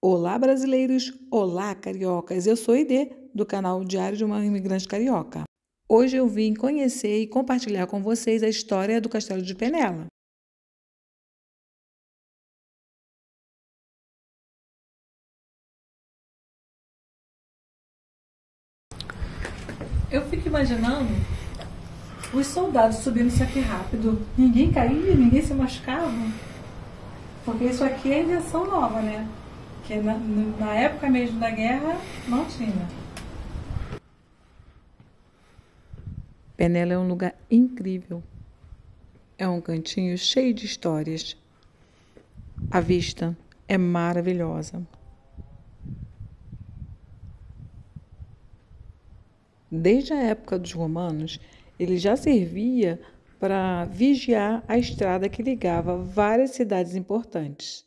Olá, brasileiros! Olá, cariocas! Eu sou Idê, do canal Diário de uma Imigrante Carioca. Hoje eu vim conhecer e compartilhar com vocês a história do Castelo de Penela. Eu fico imaginando os soldados subindo isso aqui rápido. Ninguém caía, ninguém se machucava. Porque isso aqui é invenção nova, né? Que na época mesmo da guerra não tinha. Penela é um lugar incrível. É um cantinho cheio de histórias. A vista é maravilhosa. Desde a época dos romanos, ele já servia para vigiar a estrada que ligava várias cidades importantes.